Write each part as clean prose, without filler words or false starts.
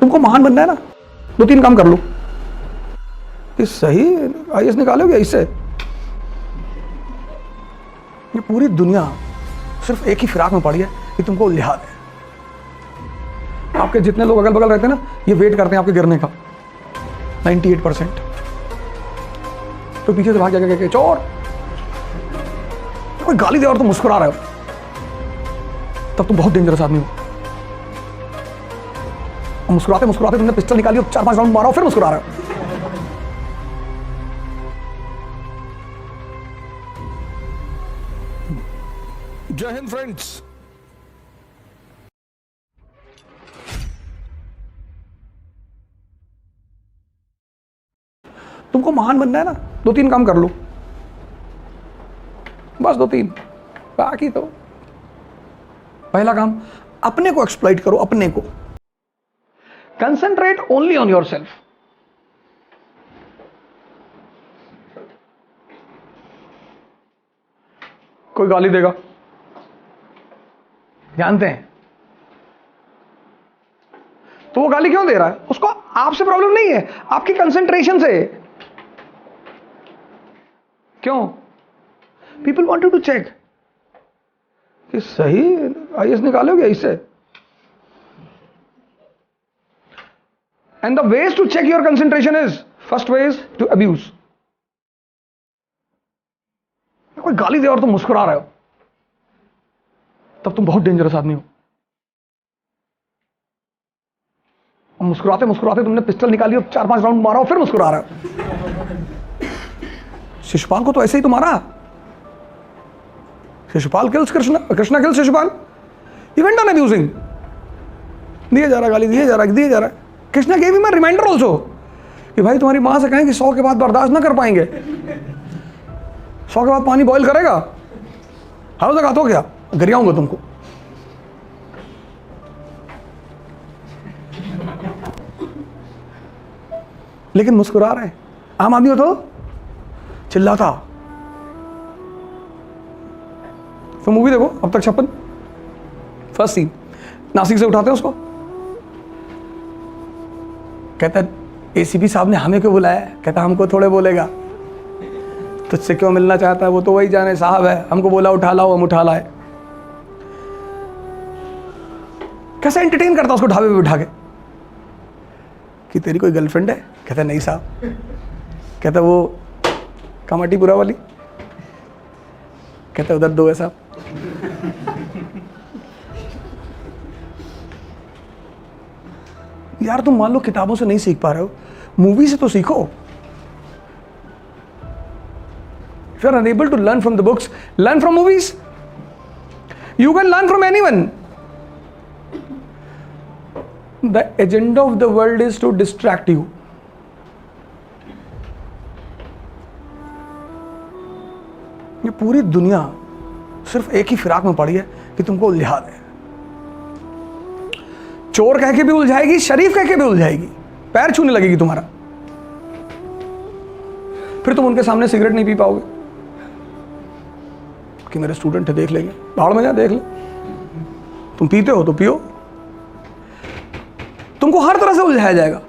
तुमको महान बनना है ना, 2-3 काम कर लो। ये सही आईएएस निकालोगे इससे? ये पूरी दुनिया सिर्फ एक ही फिराक में पड़ी है कि तुमको उलझा दे। आपके जितने लोग अगल बगल रहते हैं ना, ये वेट करते हैं आपके गिरने का, 98%। तो पीछे से भाग जाके कह चोर, कोई गाली दे और तुम मुस्कुरा रहे हो, तब तुम बहुत डेंजरस आदमी हो। और मुस्कुराते मुस्कुराते तुमने पिस्टल निकाली और 4-5 राउंड मारा और फिर मुस्कुरा रहे हो। जय हिंद फ्रेंड्स। तुमको महान बनना है ना, 2-3 काम कर लो, बस 2-3। बाकी तो पहला काम, अपने को एक्सप्लॉइट करो, अपने को। Concentrate only on your self. कोई गाली देगा, जानते हैं तो वो गाली क्यों दे रहा है? उसको आपसे प्रॉब्लम नहीं है, आपकी कंसंट्रेशन से। क्यों? पीपल वांटेड टू चेक कि सही आईएएस निकालोगे इससे। And the ways to check your concentration is, first way is to abuse. कोई गाली दे और तुम मुस्कुरा रहे हो, तब तुम बहुत डेंजरस आदमी हो। और मुस्कुराते मुस्कुराते तुमने पिस्टल निकाली और 4-5 राउंड मारा और फिर मुस्कुरा रहे हो। शिशुपाल को तो ऐसे ही तो मारा। Shishupal kills Krishna, Krishna kills Shishupal. He went on abusing. दिए जा रहा गाली, दिए जा रहा। Krishna gave him a reminder also कि भाई तुम्हारी मां से कहें कि 100 के बाद बर्दाश्त ना कर पाएंगे, 100 के बाद पानी बॉईल करेगा, हाउ तक आतो क्या गिरियाऊंगा तुमको। लेकिन मुस्कुरा रहे। आम आदमी हो तो चिल्लाता। तो मूवी देखो अब तक 56, फर्स्ट सीन, नासिक से उठाते हैं उसको, कहता है एसीपी साहब ने हमें क्यों बुलाया? कहता हमको थोड़े बोलेगा, तुझसे क्यों मिलना चाहता है वो तो वही जाने, साहब है हमको बोला उठा लाओ, हम उठा लाए। कैसे एंटरटेन करता उसको ढाबे पे बिठा के कि तेरी कोई गर्लफ्रेंड है? कहता नहीं साहब। कहता वो कामाटीपुरा वाली? कहता उधर 2 है साहब। यार तुम मान लो किताबों से नहीं सीख पा रहे हो, मूवी से तो सीखो। If you are unable to learn from the books, learn from movies. You can learn from anyone. The agenda of the world is to distract you. ये पूरी दुनिया सिर्फ एक ही फिराक में पड़ी है कि तुमको उलझा दे। चोर कह के भी उलझाएगी, शरीफ कह के भी उलझाएगी, पैर छूने लगेगी तुम्हारा। फिर तुम उनके सामने सिगरेट नहीं पी पाओगे कि मेरे स्टूडेंट है देख लेंगे, भाड़ में जा देख ले। तुम पीते हो तो पियो, तुमको हर तरह से उलझाया जाएगा।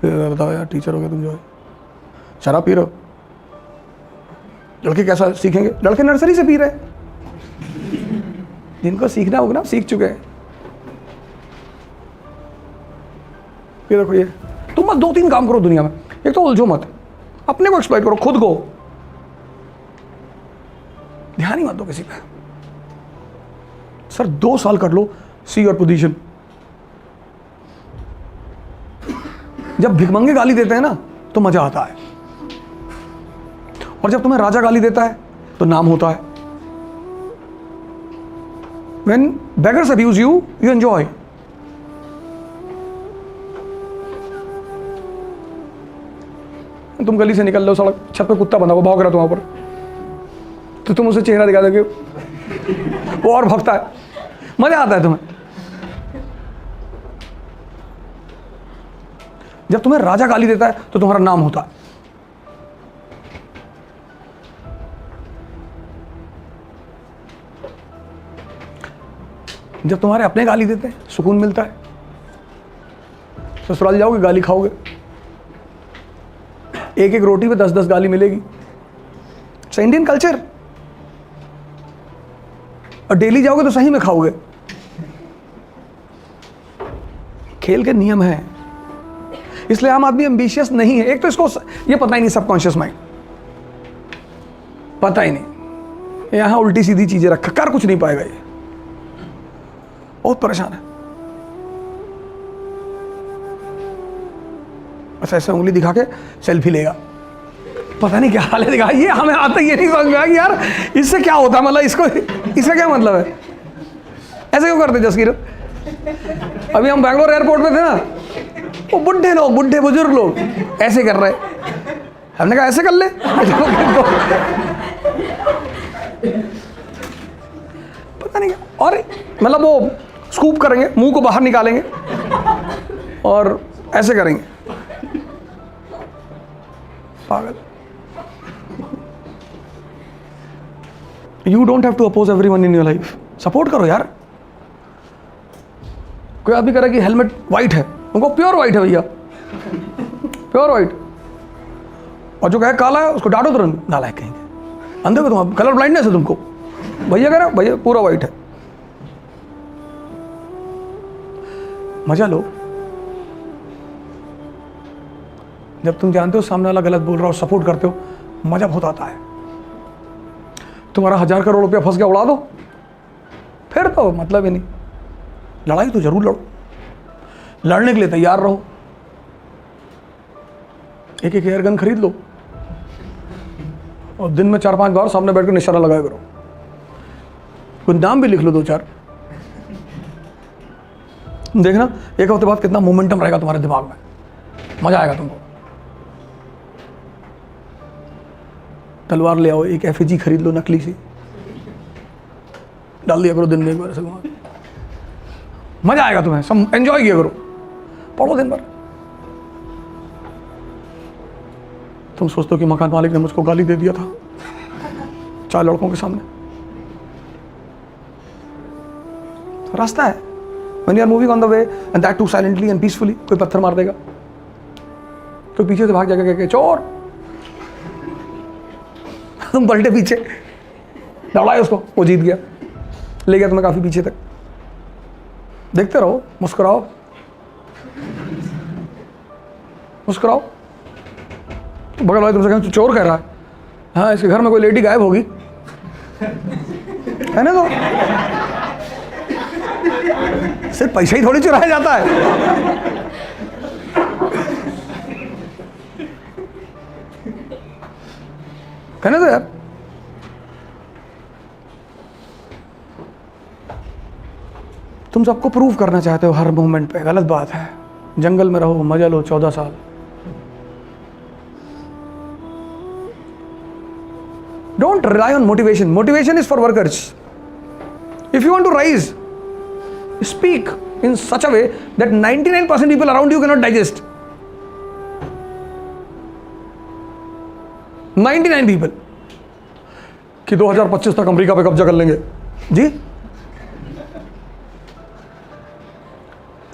बताओ यार, टीचर हो गए तुम जो है, शराब पी रहे हो, लड़के कैसा सीखेंगे? लड़के नर्सरी से पी रहे, जिनको सीखना होगा ना सीख चुके हैं। ये देखो, ये तुम बस 2-3 काम करो दुनिया में। एक तो उलझो मत, अपने को एक्सप्लॉइट करो, खुद को, ध्यान ही मत दो किसी पे। सर 2 साल कर लो, सी योर पोजीशन। जब भिखमंगे गाली देते हैं ना तो मजा आता है, और जब तुम्हें राजा गाली देता है तो नाम होता है। When beggars abuse you, you enjoy. तुम गली से निकल लो, सड़क छत पे कुत्ता बंधा हुआ भौंक रहा तुम्हारे ऊपर, तो तुम उसे चेहरा दिखा दोगे, वो और भौंकता है, मजा आता है तुम्हें। जब तुम्हें राजा गाली देता है तो तुम्हारा नाम होता है। जब तुम्हारे अपने गाली देते हैं सुकून मिलता है। ससुराल जाओगे गाली खाओगे, एक एक रोटी पे 10-10 गाली मिलेगी। It's Indian culture. और डेली जाओगे तो सही में खाओगे। खेल के नियम हैं, इसलिए आम आदमी एम्बिशियस नहीं है। एक तो इसको ये पता ही नहीं, सबकॉन्शियस माइंड पता ही नहीं, यहां उल्टी सीधी चीजें रखा, कर कुछ नहीं पाएगा, ये बहुत परेशान है। बस ऐसे उंगली दिखा के सेल्फी लेगा, पता नहीं क्या हाल है दिखा। ये हमें आता ये नहीं समझ में आया कि यार इससे क्या होता है, मतलब इसको इसका क्या मतलब है, ऐसे क्यों करते जसकीर। अभी हम बैंगलोर एयरपोर्ट में थे ना, वो बुढ़े लोग, बुढ़े बुजुर्ग लोग ऐसे कर रहे, हमने कहा ऐसे कर ले। पता नहीं क्या, और मतलब वो स्कूप करेंगे, मुंह को बाहर निकालेंगे और ऐसे करेंगे, पागल। You don't have to oppose everyone in your life. Support करो यार। कोई आदमी कह रहा है कि हेलमेट वाइट है, उनको प्योर वाइट है भैया, प्योर वाइट। और जो कहे काला है उसको डांटो तुरंत, नालायक कहेंगे, अंधे हो तुम, कलर ब्लाइंडनेस है तुमको। भैया कह रहा भैया पूरा वाइट है। मजा लो। जब तुम जानते हो सामने वाला गलत बोल रहा हो, सपोर्ट करते हो, मजा बहुत आता है। तुम्हारा 1000 करोड़ रुपया फंस गया, उड़ा दो, फिर तो मतलब ही नहीं। लड़ाई तो जरूर लड़ो, लड़ने के लिए तैयार रहो। एक एक एयर गन खरीद लो और दिन में 4-5 बार सामने बैठ कर निशाना लगाया करो। कोई नाम भी लिख लो 2-4। देखना एक हफ्ते बाद कितना मोमेंटम रहेगा तुम्हारे दिमाग में, मजा आएगा तुमको। तलवार ले आओ, एक एफएजी खरीद लो नकली सी, डाल दिया करो दिन में एक बार, ऐसे मजा आएगा तुम्हें, सब एंजॉय किया करो, पढ़ो दिन भर। तुम सोचते हो कि मकान मालिक ने मुझको गाली दे दिया था 4 लड़कों के सामने, तो रास्ता है। When you are moving on the way and that too silently and peacefully, कोई पत्थर मार देगा, कोई पीछे से भाग जाएगा कह के चोर, तुम पलटे पीछे, दौड़ाए उसको, वो जीत गया, ले गया तुम्हें काफी पीछे तक। देखते रहो, मुस्कुराओ, मुस्कुराओ। तो बगल वाले तुमसे कहें चोर कह रहा है, हाँ इसके घर में कोई लेडी गायब होगी, है ना। तो सिर्फ पैसा ही थोड़ी चुराया जाता है। कहने दो यार। तुम सबको प्रूव करना चाहते हो हर मोमेंट पे, गलत बात है। जंगल में रहो, मजा लो 14 साल। Don't rely on motivation. Motivation is for workers. If you want to rise, speak in such a way that 99% people around you cannot digest. 99 people कि 2025 तक अमेरिका पे कब्जा कर लेंगे जी।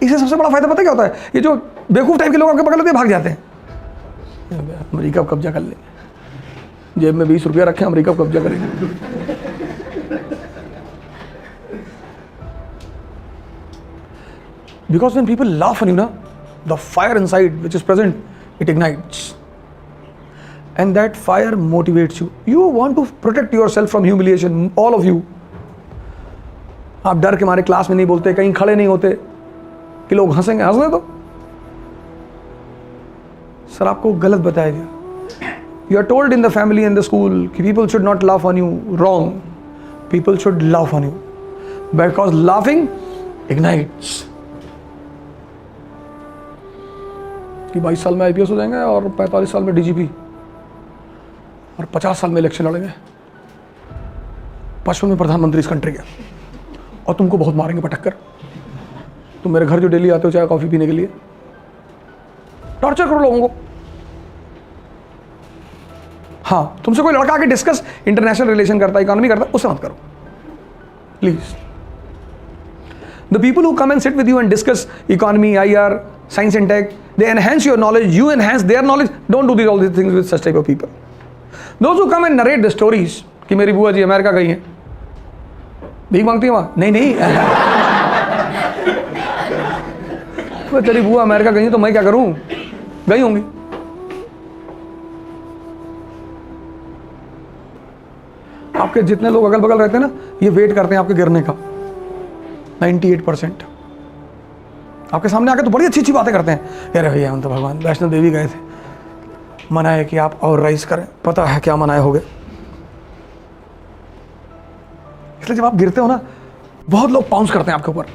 इससे सबसे बड़ा फायदा पता क्या होता है, ये जो बेवकूफ टाइप के लोग आपके पकड़ लेते भाग जाते हैं, अमेरिका पे कब्जा कर लेंगे, जेब में 20 रुपया रखें, अमेरिका पे कब्जा करेंगे। Because when people laugh on you, the fire inside which is present, it ignites. And that fire motivates you. You want to protect yourself from humiliation, all of you. आप डर के मारे क्लास में नहीं बोलते, कहीं खड़े नहीं होते कि लोग हंसेंगे, हंसने दो। सर आपको गलत बताया गया। You are told in the family and the school कि people should not laugh on you. Wrong. People should laugh on you. Because laughing ignites. कि 22 साल में आईपीएस हो जाएंगे और 45 साल में डीजीपी और 50 साल में इलेक्शन लड़ेंगे, 55 में प्रधानमंत्री इस कंट्री के, और तुमको बहुत मारेंगे पटक कर। तुम मेरे घर जो डेली आते हो चाय कॉफी पीने के लिए, टॉर्चर करो लोगों को। हाँ, तुमसे कोई लड़का आके डिस्कस इंटरनेशनल रिलेशन करता है, इकोनॉमी करता है, उससे मत करो please. The people who come and sit with you and discuss economy, IR, science and tech, they enhance your knowledge, you enhance their knowledge. Don't do all these things with such type of people. Those who come and narrate the stories कि मेरी बुआ जी America गई हैं, भीख मांगती है वहाँ? नहीं नहीं तो तेरी बुआ अमेरिका गई है तो मैं क्या करूँ? गई होंगी। आपके जितने लोग अगल बगल रहते हैं ना, ये वेट करते हैं आपके गिरने का। 98% आपके सामने आके तो बड़ी अच्छी अच्छी बातें करते हैं, अरे भैया हम तो भगवान वैष्णो देवी गए थे, मना है कि आप और राइज करें, पता है क्या मनाए होगे। इसलिए जब आप गिरते हो ना, बहुत लोग पाउंस करते हैं आपके ऊपर,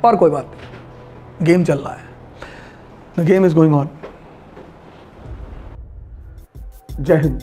और कोई बात नहीं, गेम चल रहा है, the game is going on. जय हिंद।